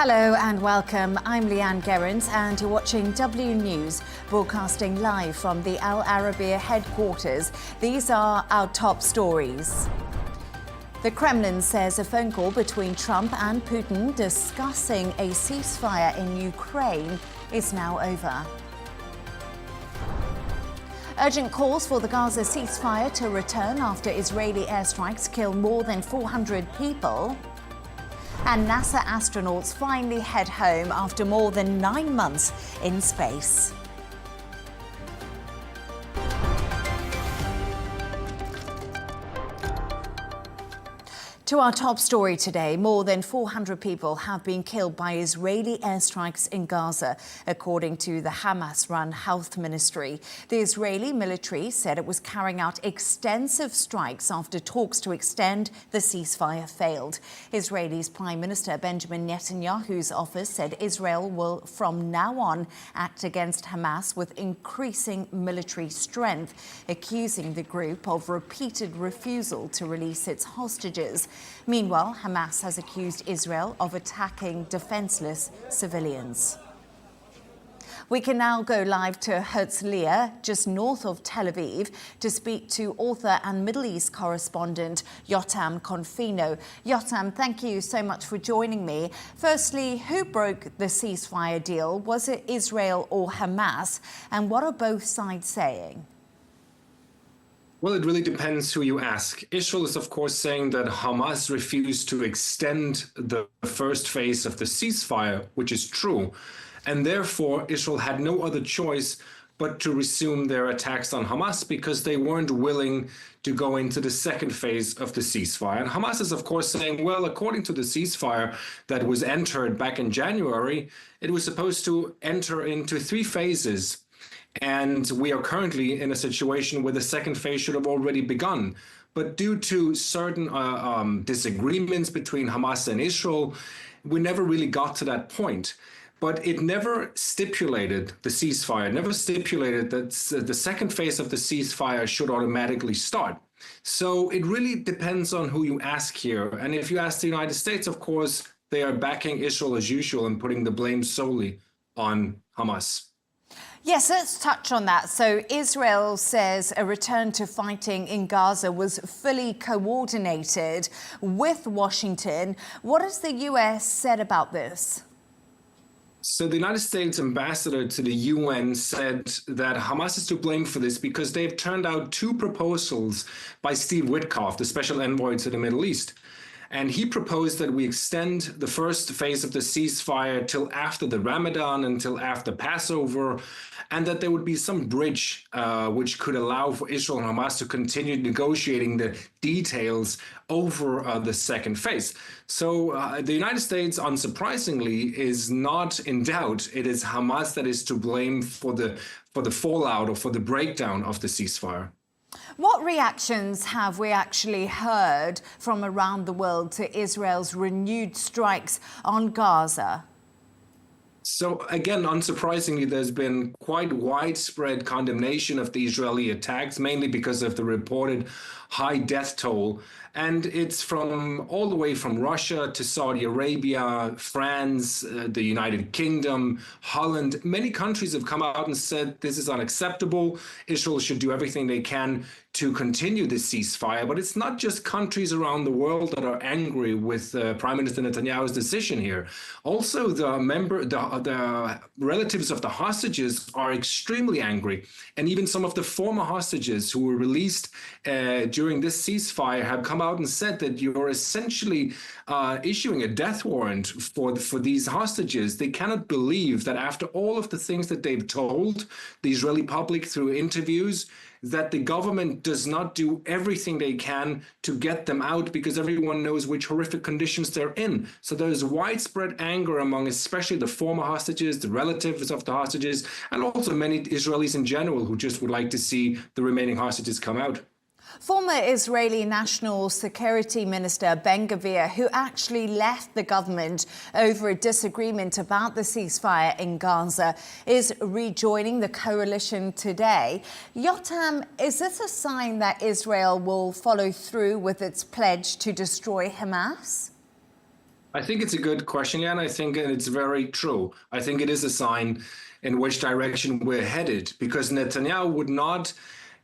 Hello and welcome. I'm Leigh Ann Gerrans and you're watching W News, broadcasting live from the Al Arabiya headquarters. These are our top stories. The Kremlin says a phone call between Trump and Putin discussing a ceasefire in Ukraine is now over. Urgent calls for the Gaza ceasefire to return after Israeli airstrikes kill more than 400 people. And NASA astronauts finally head home after more than 9 months in space. To our top story today, more than 400 people have been killed by Israeli airstrikes in Gaza, according to the Hamas-run health ministry. The Israeli military said it was carrying out extensive strikes after talks to extend the ceasefire failed. Israel's Prime Minister Benjamin Netanyahu's office said Israel will from now on act against Hamas with increasing military strength, accusing the group of repeated refusal to release its hostages. Meanwhile, Hamas has accused Israel of attacking defenseless civilians. We can now go live to Herzliya, just north of Tel Aviv, to speak to author and Middle East correspondent Jotam Confino. Jotam, thank you so much for joining me. Firstly, who broke the ceasefire deal? Was it Israel or Hamas? And what are both sides saying? Well, it really depends who you ask. Israel is, of course, saying that Hamas refused to extend the first phase of the ceasefire, which is true. And therefore, Israel had no other choice but to resume their attacks on Hamas because they weren't willing to go into the second phase of the ceasefire. And Hamas is, of course, saying, well, according to the ceasefire that was entered back in January, it was supposed to enter into 3 phases. And we are currently in a situation where the second phase should have already begun. But due to certain disagreements between Hamas and Israel, we never really got to that point. But it never stipulated the ceasefire, never stipulated that the second phase of the ceasefire should automatically start. So it really depends on who you ask here. And if you ask the United States, of course, they are backing Israel as usual and putting the blame solely on Hamas. Yes, let's touch on that. So Israel says a return to fighting in Gaza was fully coordinated with Washington. What has the US said about this? So the United States ambassador to the UN said that Hamas is to blame for this because they've turned out 2 proposals by Steve Witkoff, the special envoy to the Middle East. And he proposed that we extend the first phase of the ceasefire till after the Ramadan, until after Passover, and that there would be some bridge which could allow for Israel and Hamas to continue negotiating the details over the second phase. So the United States, unsurprisingly, is not in doubt. It is Hamas that is to blame for the fallout or for the breakdown of the ceasefire. What reactions have we actually heard from around the world to Israel's renewed strikes on Gaza? So again, unsurprisingly, there's been quite widespread condemnation of the Israeli attacks, mainly because of the reported high death toll. And it's from all the way from Russia to Saudi Arabia, France, the United Kingdom, Holland. Many countries have come out and said this is unacceptable. Israel should do everything they can to continue this ceasefire. But it's not just countries around the world that are angry with Prime Minister Netanyahu's decision here. Also, the relatives of the hostages are extremely angry. And even some of the former hostages who were released during this ceasefire have come out and said that you're essentially issuing a death warrant for these hostages. They cannot believe that after all of the things that they've told the Israeli public through interviews, that the government does not do everything they can to get them out because everyone knows which horrific conditions they're in. So there's widespread anger among especially the former hostages, the relatives of the hostages, and also many Israelis in general who just would like to see the remaining hostages come out. Former Israeli National Security Minister Ben-Gvir, who actually left the government over a disagreement about the ceasefire in Gaza, is rejoining the coalition today. Jotam, is this a sign that Israel will follow through with its pledge to destroy Hamas? I think it's a good question, Jan. I think it's very true. I think it is a sign in which direction we're headed, because Netanyahu would not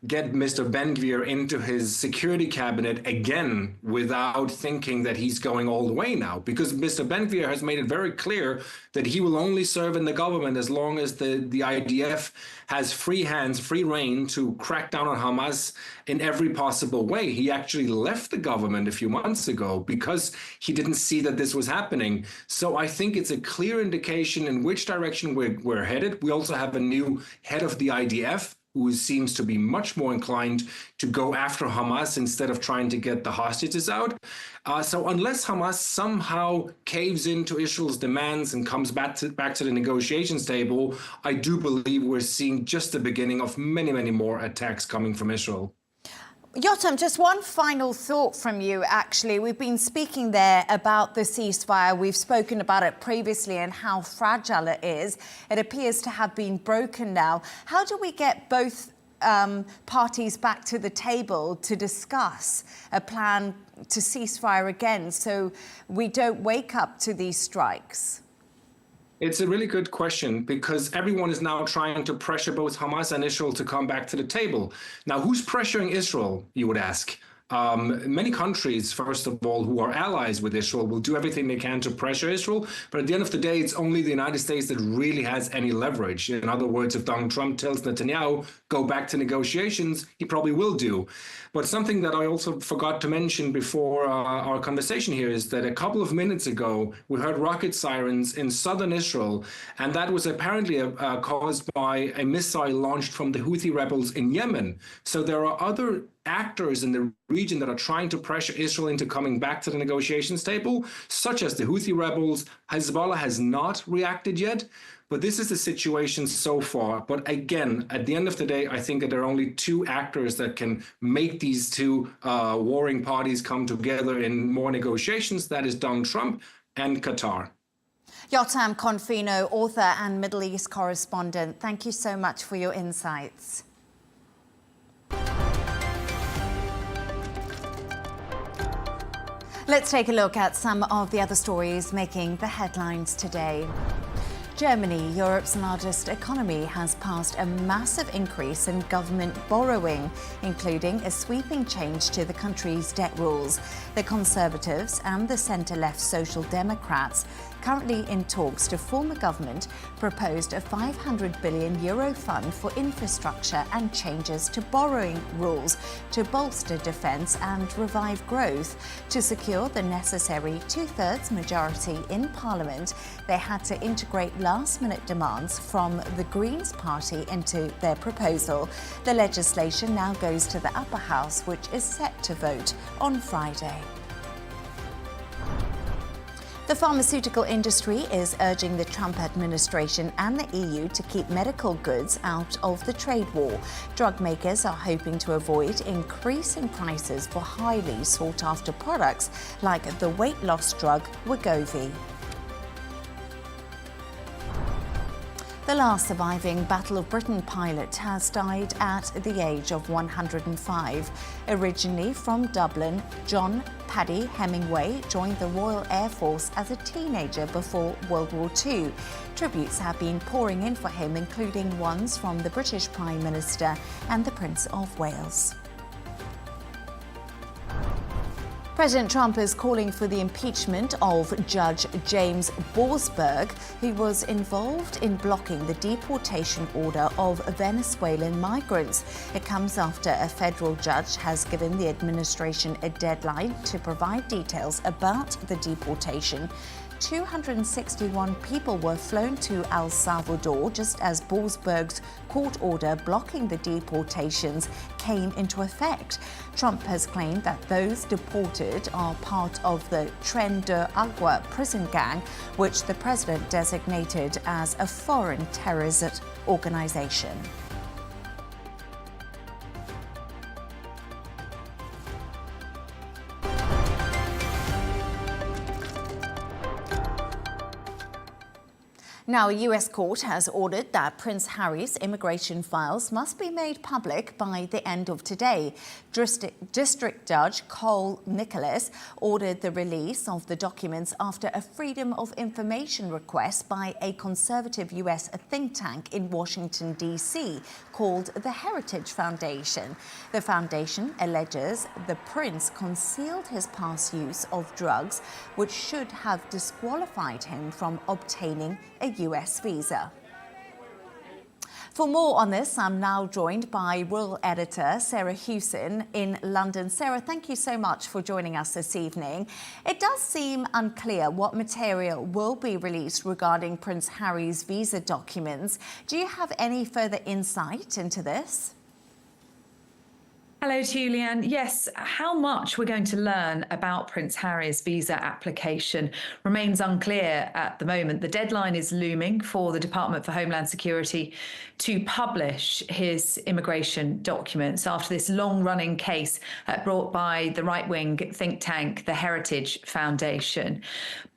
get Mr. Ben-Gvir into his security cabinet again without thinking that he's going all the way now, because Mr. Ben-Gvir has made it very clear that he will only serve in the government as long as the IDF has free hands, free rein to crack down on Hamas in every possible way. He actually left the government a few months ago because he didn't see that this was happening. So I think it's a clear indication in which direction we're headed. We also have a new head of the IDF, who seems to be much more inclined to go after Hamas instead of trying to get the hostages out. So unless Hamas somehow caves into Israel's demands and comes back to the negotiations table, I do believe we're seeing just the beginning of many, many more attacks coming from Israel. Jotam, just one final thought from you, actually. We've been speaking there about the ceasefire. We've spoken about it previously and how fragile it is. It appears to have been broken now. How do we get both parties back to the table to discuss a plan to ceasefire again so we don't wake up to these strikes? It's a really good question, because everyone is now trying to pressure both Hamas and Israel to come back to the table. Now, who's pressuring Israel, you would ask? Many countries, first of all, who are allies with Israel will do everything they can to pressure Israel. But at the end of the day, it's only the United States that really has any leverage. In other words, if Donald Trump tells Netanyahu, go back to negotiations, he probably will do. But something that I also forgot to mention before our conversation here is that a couple of minutes ago, we heard rocket sirens in southern Israel, and that was apparently caused by a missile launched from the Houthi rebels in Yemen. So there are other actors in the region that are trying to pressure Israel into coming back to the negotiations table, such as the Houthi rebels. Hezbollah has not reacted yet, but this is the situation so far. But again, at the end of the day, I think that there are only two actors that can make these two warring parties come together in more negotiations. That is Donald Trump and Qatar. Jotam Confino, author and Middle East correspondent, thank you so much for your insights. Let's take a look at some of the other stories making the headlines today. Germany, Europe's largest economy, has passed a massive increase in government borrowing, including a sweeping change to the country's debt rules. The Conservatives and the centre-left Social Democrats, currently in talks to form a government, proposed a €500 billion fund for infrastructure and changes to borrowing rules to bolster defence and revive growth. To secure the necessary two-thirds majority in Parliament, they had to integrate last-minute demands from the Greens party into their proposal. The legislation now goes to the upper house, which is set to vote on Friday. The pharmaceutical industry is urging the Trump administration and the EU to keep medical goods out of the trade war. Drug makers are hoping to avoid increasing prices for highly sought-after products like the weight loss drug Wegovy. The last surviving Battle of Britain pilot has died at the age of 105. Originally from Dublin, John Paddy Hemingway joined the Royal Air Force as a teenager before World War II. Tributes have been pouring in for him, including ones from the British Prime Minister and the Prince of Wales. President Trump is calling for the impeachment of Judge James Boasberg, who was involved in blocking the deportation order of Venezuelan migrants. It comes after a federal judge has given the administration a deadline to provide details about the deportation. 261 people were flown to El Salvador just as Boasberg's court order blocking the deportations came into effect. Trump has claimed that those deported are part of the Tren de Agua prison gang, which the president designated as a foreign terrorist organization. Now, a US court has ordered that Prince Harry's immigration files must be made public by the end of today. District Judge Cole Nicholas ordered the release of the documents after a Freedom of Information request by a conservative US think tank in Washington, D.C., called the Heritage Foundation. The foundation alleges the prince concealed his past use of drugs, which should have disqualified him from obtaining a US visa. For more on this, I'm now joined by royal editor Sarah Hewson in London. Sarah, thank you so much for joining us this evening. It does seem unclear what material will be released regarding Prince Harry's visa documents. Do you have any further insight into this? Hello to you, Leigh Ann. Yes, how much we're going to learn about Prince Harry's visa application remains unclear at the moment. The deadline is looming for the Department for Homeland Security to publish his immigration documents after this long-running case brought by the right-wing think tank, the Heritage Foundation.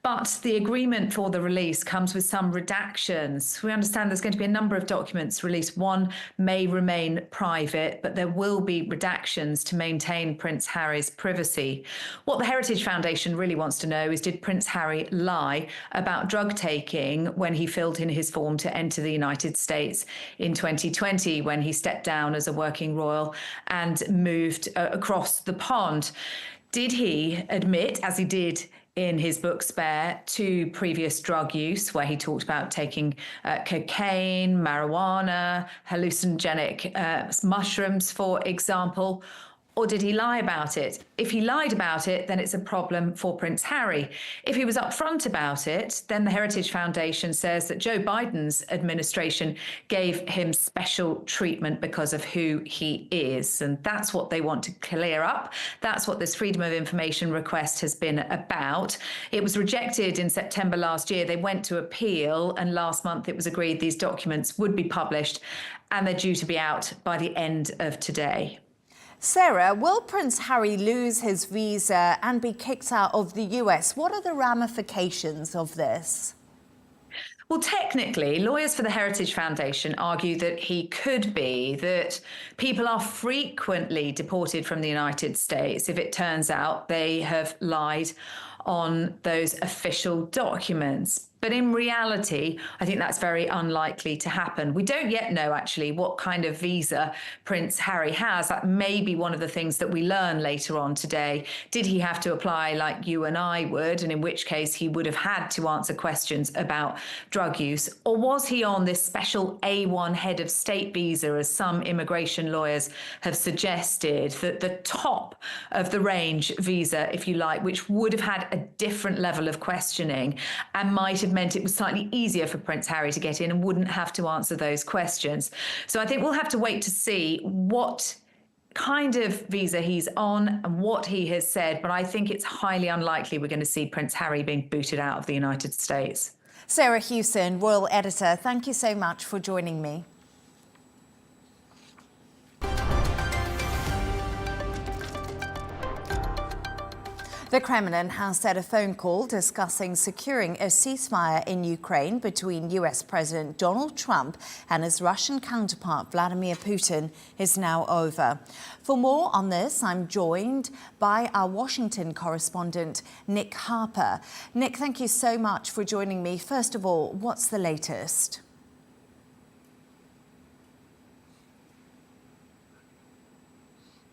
But the agreement for the release comes with some redactions. We understand there's going to be a number of documents released. One may remain private, but there will be redactions to maintain Prince Harry's privacy. What the Heritage Foundation really wants to know is, did Prince Harry lie about drug taking when he filled in his form to enter the United States in 2020, when he stepped down as a working royal and moved across the pond? Did he admit, as he did in his book Spare, to previous drug use, where he talked about taking cocaine, marijuana, hallucinogenic mushrooms, for example? Or did he lie about it? If he lied about it, then it's a problem for Prince Harry. If he was upfront about it, then the Heritage Foundation says that Joe Biden's administration gave him special treatment because of who he is. And that's what they want to clear up. That's what this Freedom of Information request has been about. It was rejected in September last year. They went to appeal, and last month it was agreed these documents would be published, and they're due to be out by the end of today. Sarah, will Prince Harry lose his visa and be kicked out of the US? What are the ramifications of this? Well, technically, lawyers for the Heritage Foundation argue that he could be, that people are frequently deported from the United States if it turns out they have lied on those official documents. But in reality, I think that's very unlikely to happen. We don't yet know, actually, what kind of visa Prince Harry has. That may be one of the things that we learn later on today. Did he have to apply like you and I would, and in which case he would have had to answer questions about drug use? Or was he on this special A1 head of state visa, as some immigration lawyers have suggested, that the top of the range visa, if you like, which would have had a different level of questioning and might have meant it was slightly easier for Prince Harry to get in and wouldn't have to answer those questions. So I think we'll have to wait to see what kind of visa he's on and what he has said, but I think it's highly unlikely we're going to see Prince Harry being booted out of the United States. Sarah Hewson, royal editor, thank you so much for joining me. The Kremlin has said a phone call discussing securing a ceasefire in Ukraine between US President Donald Trump and his Russian counterpart Vladimir Putin is now over. For more on this, I'm joined by our Washington correspondent, Nick Harper. Nick, thank you so much for joining me. First of all, what's the latest?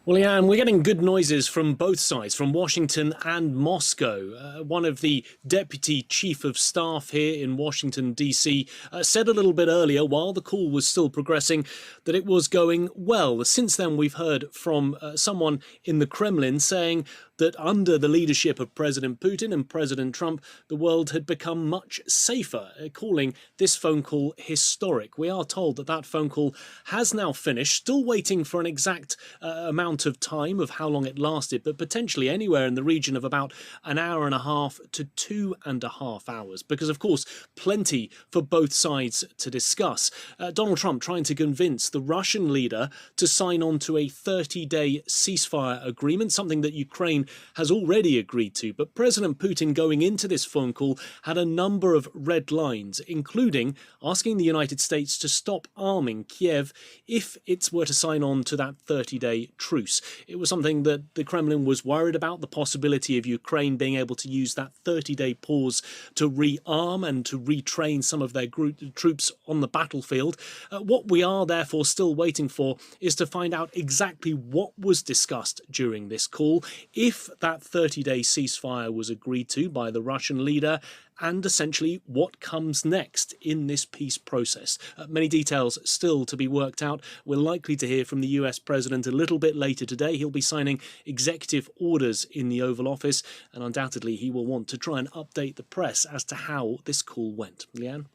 Well, yeah, and we're getting good noises from both sides, from Washington and Moscow. One of the deputy chief of staff here in Washington, D.C., said a little bit earlier, while the call was still progressing, that it was going well. Since then, we've heard from someone in the Kremlin saying that under the leadership of President Putin and President Trump, the world had become much safer, calling this phone call historic. We are told that that phone call has now finished, still waiting for an exact amount of time of how long it lasted, but potentially anywhere in the region of about an hour and a half to 2.5 hours, because, of course, plenty for both sides to discuss. Donald Trump trying to convince the Russian leader to sign on to a 30-day ceasefire agreement, something that Ukraine Ukraine has already agreed to. But President Putin, going into this phone call, had a number of red lines, including asking the United States to stop arming Kiev if it were to sign on to that 30-day truce. It was something that the Kremlin was worried about, the possibility of Ukraine being able to use that 30-day pause to rearm and to retrain some of their troops on the battlefield. What we are therefore still waiting for is to find out exactly what was discussed during this call, if that 30-day ceasefire was agreed to by the Russian leader, and essentially what comes next in this peace process. Many details still to be worked out. We're likely to hear from the US President a little bit later today. He'll be signing executive orders in the Oval Office, and undoubtedly he will want to try and update the press as to how this call went. Leigh Ann?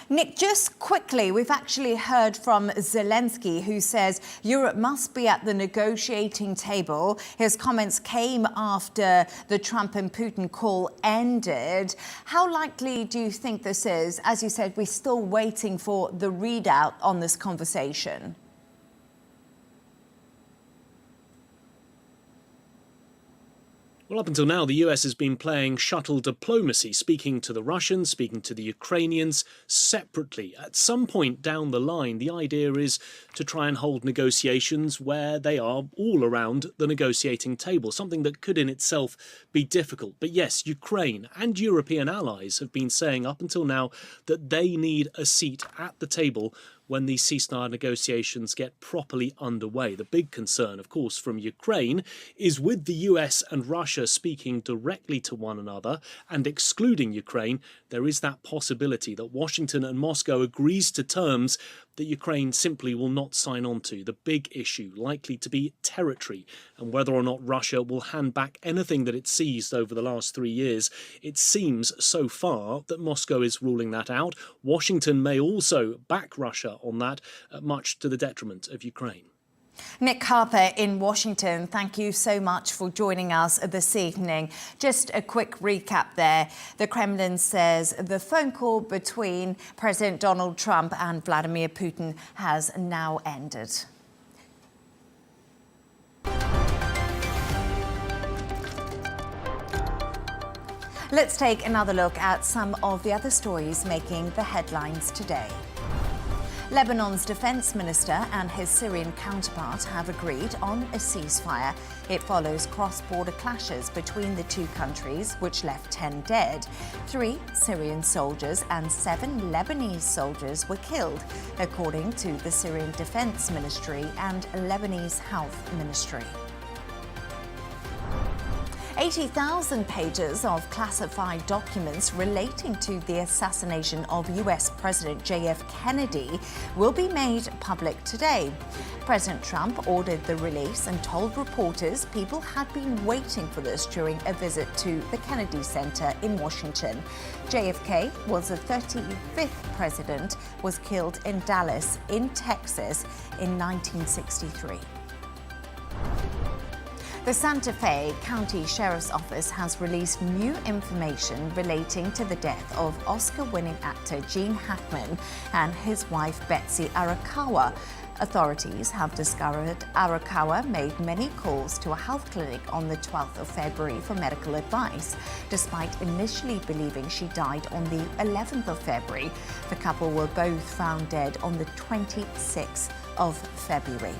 Nick, just quickly, we've actually heard from Zelensky, who says Europe must be at the negotiating table. His comments came after the Trump and Putin call ended. How likely do you think this is? As you said, we're still waiting for the readout on this conversation. Well, up until now, the US has been playing shuttle diplomacy, speaking to the Russians, speaking to the Ukrainians separately. At some point down the line, the idea is to try and hold negotiations where they are all around the negotiating table, something that could in itself be difficult. But yes, Ukraine and European allies have been saying up until now that they need a seat at the table when these ceasefire negotiations get properly underway. The big concern, of course, from Ukraine is with the US and Russia speaking directly to one another and excluding Ukraine, there is that possibility that Washington and Moscow agrees to terms that Ukraine simply will not sign on to. The big issue likely to be territory and whether or not Russia will hand back anything that it seized over the last 3 years. It seems so far that Moscow is ruling that out. Washington may also back Russia on that, much to the detriment of Ukraine. Nick Harper in Washington, thank you so much for joining us this evening. Just a quick recap there. The Kremlin says the phone call between President Donald Trump and Vladimir Putin has now ended. Let's take another look at some of the other stories making the headlines today. Lebanon's defense minister and his Syrian counterpart have agreed on a ceasefire. It follows cross-border clashes between the two countries, which left 10 dead. 3 Syrian soldiers and 7 Lebanese soldiers were killed, according to the Syrian Defense Ministry and Lebanese Health Ministry. 80,000 pages of classified documents relating to the assassination of US President JF Kennedy will be made public today. President Trump ordered the release and told reporters people had been waiting for this during a visit to the Kennedy Center in Washington. JFK was the 35th president, was killed in Dallas, in Texas, in 1963. The Santa Fe County Sheriff's Office has released new information relating to the death of Oscar-winning actor Gene Hackman and his wife Betsy Arakawa. Authorities have discovered Arakawa made many calls to a health clinic on the 12th of February for medical advice, despite initially believing she died on the 11th of February. The couple were both found dead on the 26th of February.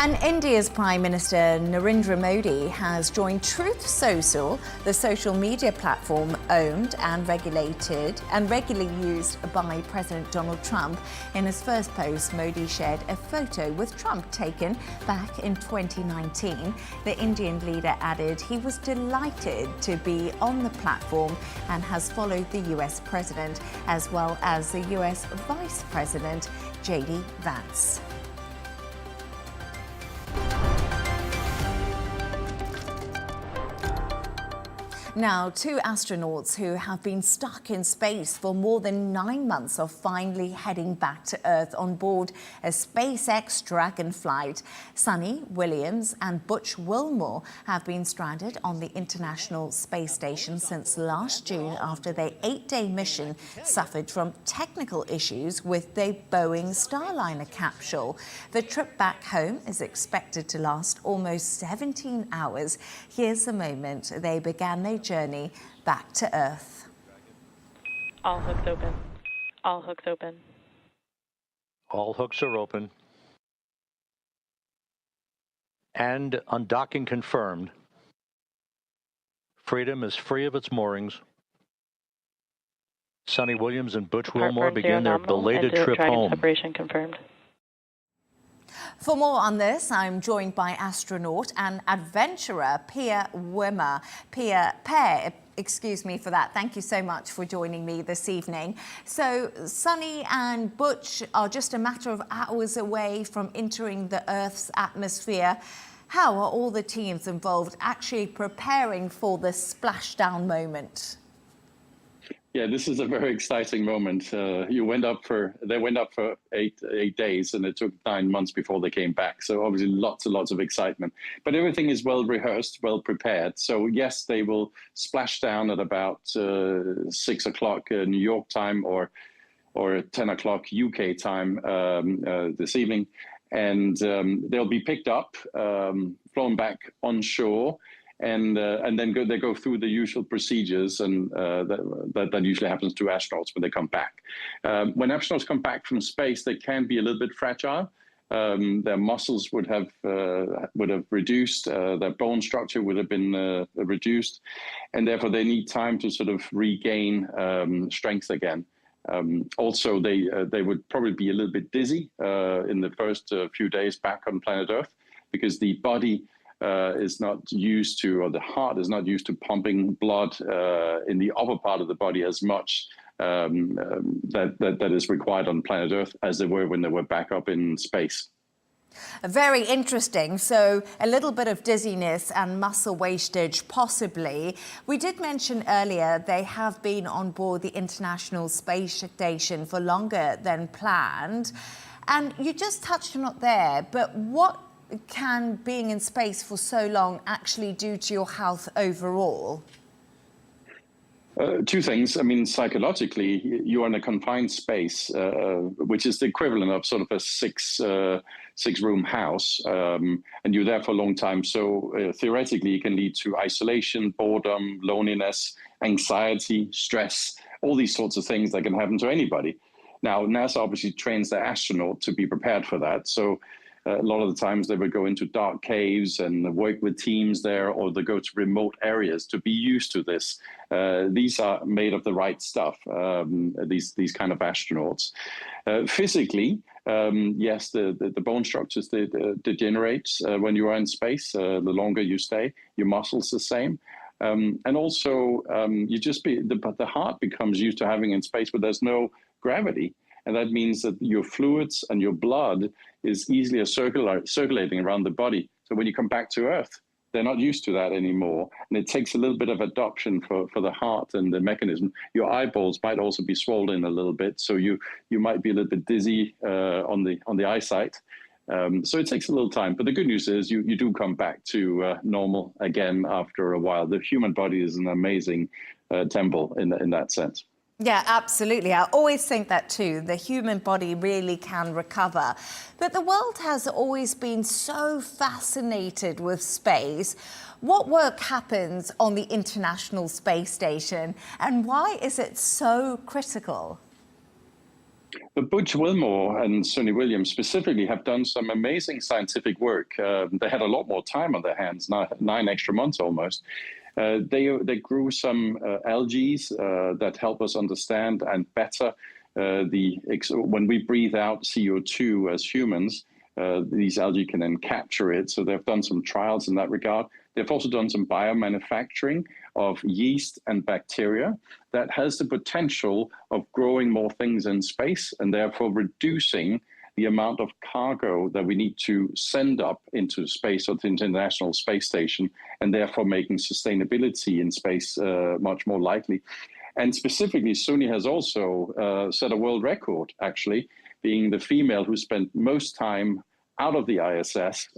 And India's Prime Minister Narendra Modi has joined Truth Social, the social media platform owned and regulated and regularly used by President Donald Trump. In his first post, Modi shared a photo with Trump taken back in 2019. The Indian leader added he was delighted to be on the platform and has followed the US president as well as the US Vice President J.D. Vance. Now, two astronauts who have been stuck in space for more than 9 months are finally heading back to Earth on board a SpaceX Dragon flight. Sunny Williams and Butch Wilmore have been stranded on the International Space Station since last June after their 8-day mission suffered from technical issues with the Boeing Starliner capsule. The trip back home is expected to last almost 17 hours. Here's the moment they began their journey back to Earth. All hooks open. All hooks open. All hooks are open. And undocking confirmed. Freedom is free of its moorings. Sunny Williams and Butch Wilmore begin their belated trip home. Separation confirmed. For more on this, I'm joined by astronaut and adventurer Per Wimmer. Per, excuse me for that. Thank you so much for joining me this evening. So Sunny and Butch are just a matter of hours away from entering the Earth's atmosphere. How are all the teams involved actually preparing for the splashdown moment? Yeah, this is a very exciting moment. They went up for 8 days, and it took 9 months before they came back. So obviously lots and lots of excitement. But everything is well rehearsed, well prepared. So yes, they will splash down at about 6 o'clock New York time or 10 o'clock UK time this evening. And they'll be picked up, flown back on shore, and then they go through the usual procedures, and that usually happens to astronauts when they come back. When astronauts come back from space, they can be a little bit fragile. Their muscles would have reduced, their bone structure would have been reduced, and therefore they need time to sort of regain strength again. Also, they would probably be a little bit dizzy in the first few days back on planet Earth, because the body is not used to, or the heart is not used to pumping blood in the upper part of the body as much that is required on planet Earth as they were when they were back up in space. Very interesting. So a little bit of dizziness and muscle wastage, possibly. We did mention earlier they have been on board the International Space Station for longer than planned. And you just touched on it there, but what can being in space for so long actually do to your health overall? Two things. I mean, psychologically, you are in a confined space, which is the equivalent of sort of a six-room house, and you're there for a long time. So theoretically, it can lead to isolation, boredom, loneliness, anxiety, stress, all these sorts of things that can happen to anybody. Now, NASA obviously trains their astronaut to be prepared for that. So a lot of the times they would go into dark caves and work with teams there, or they go to remote areas to be used to this. These are made of the right stuff, these kind of astronauts. Physically, yes, the bone structures degenerate when you are in space. The longer you stay, your muscles the same. And also, the heart becomes used to having in space where there's no gravity. And that means that your fluids and your blood is easily circulating around the body. So when you come back to Earth, they're not used to that anymore. And it takes a little bit of adoption for the heart and the mechanism. Your eyeballs might also be swollen a little bit. So you might be a little bit dizzy on the eyesight. So it takes a little time. But the good news is you do come back to normal again after a while. The human body is an amazing temple in that sense. Yeah, absolutely. I always think that too. The human body really can recover. But the world has always been so fascinated with space. What work happens on the International Space Station, and why is it so critical? But Butch Wilmore and Sunny Williams specifically have done some amazing scientific work. They had a lot more time on their hands, 9 extra months almost. They grew some algae that help us understand and better when we breathe out CO2 as humans, these algae can then capture it. So they've done some trials in that regard. They've also done some biomanufacturing of yeast and bacteria that has the potential of growing more things in space and therefore reducing the amount of cargo that we need to send up into space or to the International Space Station, and therefore making sustainability in space much more likely. And specifically, Suni has also set a world record, actually, being the female who spent most time out of the ISS,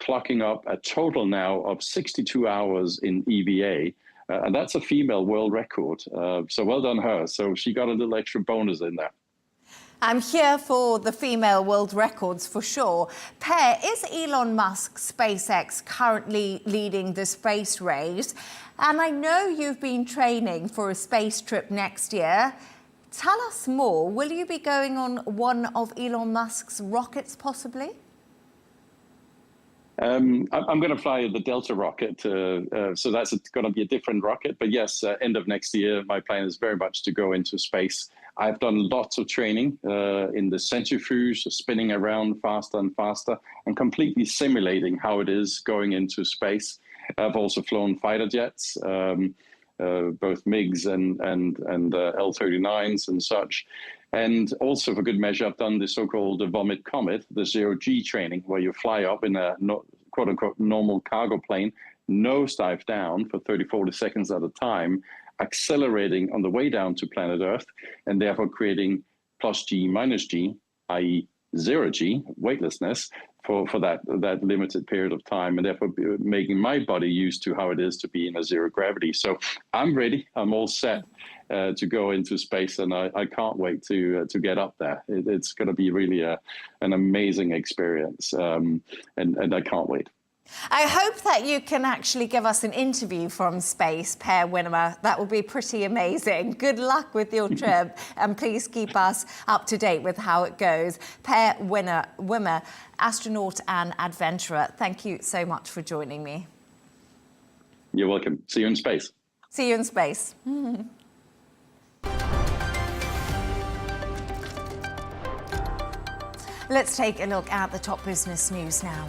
clocking up a total now of 62 hours in EVA. And that's a female world record. So well done her. So she got a little extra bonus in there. I'm here for the female world records for sure. Per, is Elon Musk's SpaceX currently leading the space race? And I know you've been training for a space trip next year. Tell us more. Will you be going on one of Elon Musk's rockets possibly? I'm going to fly the Delta rocket, so that's going to be a different rocket. But yes, end of next year, my plan is very much to go into space. I've done lots of training in the centrifuge, spinning around faster and faster, and completely simulating how it is going into space. I've also flown fighter jets, both MiGs and L-39s and such. And also, for good measure, I've done the so-called vomit comet, the zero-G training, where you fly up in a quote-unquote normal cargo plane, nosedive down for 30, 40 seconds at a time, accelerating on the way down to planet Earth, and therefore creating plus G minus G, i.e. zero-G, weightlessness, for that limited period of time, and therefore making my body used to how it is to be in a zero gravity. So I'm ready. I'm all set to go into space, and I can't wait to get up there. It's going to be really an amazing experience, and I can't wait. I hope that you can actually give us an interview from space, Per Wimmer. That would be pretty amazing. Good luck with your trip, and please keep us up to date with how it goes. Per Wimmer, astronaut and adventurer, thank you so much for joining me. You're welcome. See you in space. See you in space. Let's take a look at the top business news now.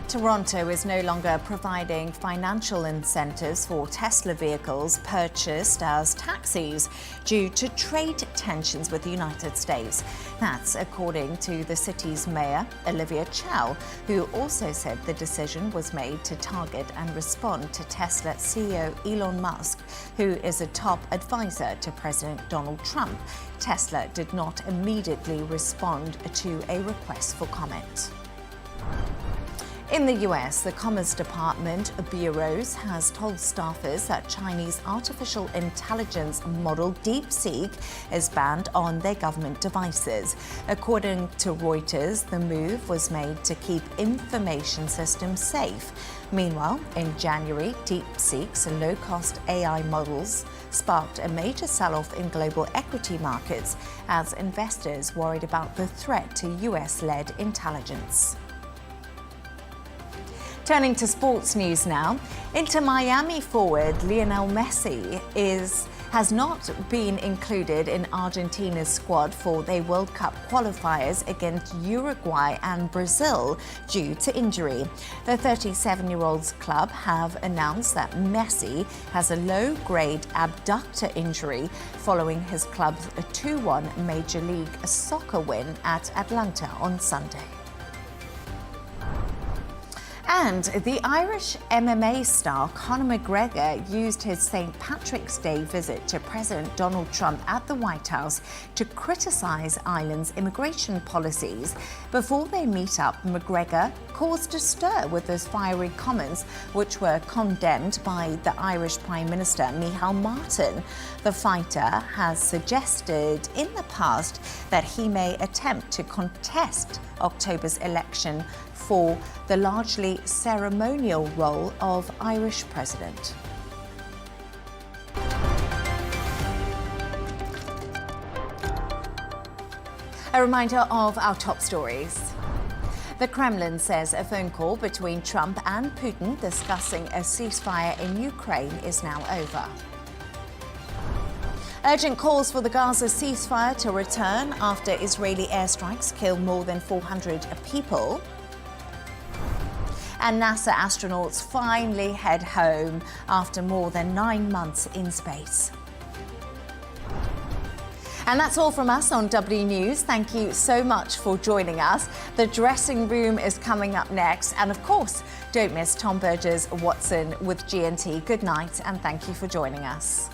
Toronto is no longer providing financial incentives for Tesla vehicles purchased as taxis due to trade tensions with the United States. That's according to the city's mayor, Olivia Chow, who also said the decision was made to target and respond to Tesla CEO Elon Musk, who is a top advisor to President Donald Trump. Tesla did not immediately respond to a request for comment. In the US, the Commerce Department bureaus has told staffers that Chinese artificial intelligence model DeepSeek is banned on their government devices. According to Reuters, the move was made to keep information systems safe. Meanwhile, in January, DeepSeek's low-cost AI models sparked a major sell-off in global equity markets as investors worried about the threat to US-led intelligence. Turning to sports news now, Inter Miami forward Lionel Messi has not been included in Argentina's squad for their World Cup qualifiers against Uruguay and Brazil due to injury. The 37-year-old's club have announced that Messi has a low-grade abductor injury following his club's 2-1 Major League Soccer win at Atlanta on Sunday. And the Irish MMA star Conor McGregor used his St. Patrick's Day visit to President Donald Trump at the White House to criticize Ireland's immigration policies. Before they meet up, McGregor caused a stir with his fiery comments, which were condemned by the Irish Prime Minister Micheál Martin. The fighter has suggested in the past that he may attempt to contest October's election for the largely ceremonial role of Irish president. A reminder of our top stories. The Kremlin says a phone call between Trump and Putin discussing a ceasefire in Ukraine is now over. Urgent calls for the Gaza ceasefire to return after Israeli airstrikes kill more than 400 people. And NASA astronauts finally head home after more than 9 months in space. And that's all from us on W News. Thank you so much for joining us. The dressing room is coming up next. And of course, don't miss Tom Burgess Watson with GNT. Good night and thank you for joining us.